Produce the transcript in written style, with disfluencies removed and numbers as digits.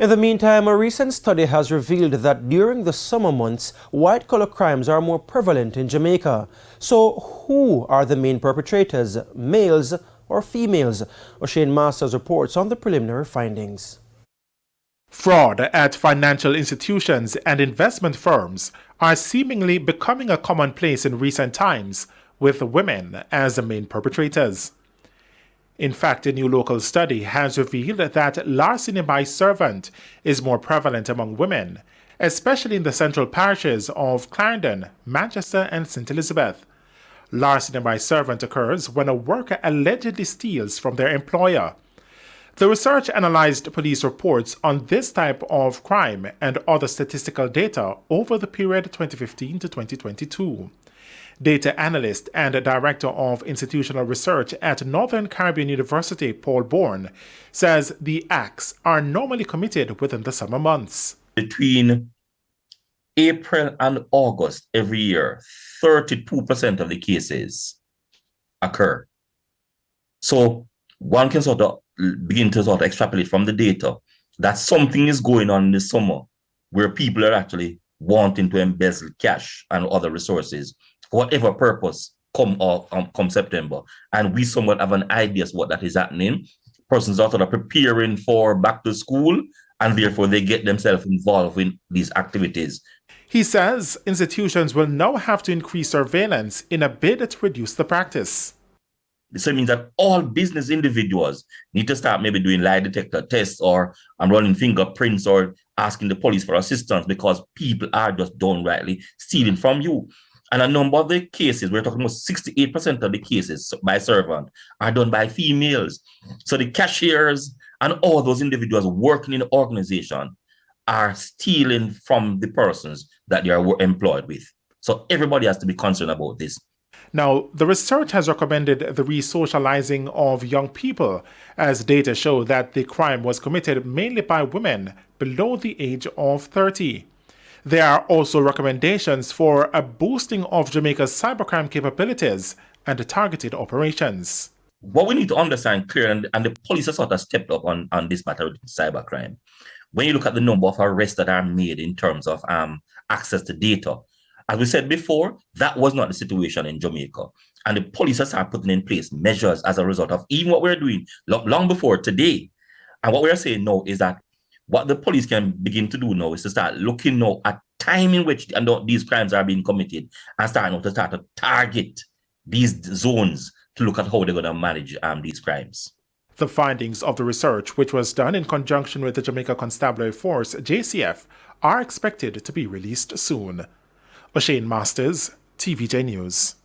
In the meantime, a recent study has revealed that during the summer months, white-collar crimes are more prevalent in Jamaica. So who are the main perpetrators, males or females? O'Shane Masters reports on the preliminary findings. Fraud at financial institutions and investment firms are seemingly becoming a commonplace in recent times, with women as the main perpetrators. In fact, a new local study has revealed that larceny by servant is more prevalent among women, especially in the central parishes of Clarendon, Manchester and St. Elizabeth. Larceny by servant occurs when a worker allegedly steals from their employer. The research analyzed police reports on this type of crime and other statistical data over the period 2015 to 2022. Data analyst and director of institutional research at Northern Caribbean University, Paul Bourne, says the acts are normally committed within the summer months. Between April and August every year, 32% of the cases occur. So one can sort of begin to sort of extrapolate from the data that something is going on in the summer where people are actually wanting to embezzle cash and other resources, whatever purpose, come September. And we somewhat have an idea of what that is happening. Persons are sort of preparing for back to school, and therefore they get themselves involved in these activities. He says institutions will now have to increase surveillance in a bid to reduce the practice. So it means that all business individuals need to start maybe doing lie detector tests or running fingerprints or asking the police for assistance, because people are just downrightly stealing from you. And a number of the cases, we're talking about 68% of the cases by servant are done by females. So the cashiers and all those individuals working in the organization are stealing from the persons that they are employed with. So everybody has to be concerned about this. Now, the research has recommended the re-socializing of young people, as data show that the crime was committed mainly by women below the age of 30. There are also recommendations for a boosting of Jamaica's cybercrime capabilities and targeted operations. What we need to understand clearly, and the police have sort of stepped up on this matter of cybercrime. When you look at the number of arrests that are made in terms of access to data, as we said before, that was not the situation in Jamaica. And the police are putting in place measures as a result of even what we're doing long before today. And what we're saying now is that what the police can begin to do now is to start looking now at time in which these crimes are being committed and start to target these zones to look at how they're going to manage these crimes. The findings of the research, which was done in conjunction with the Jamaica Constabulary Force, JCF, are expected to be released soon. O'Shane Masters, TVJ News.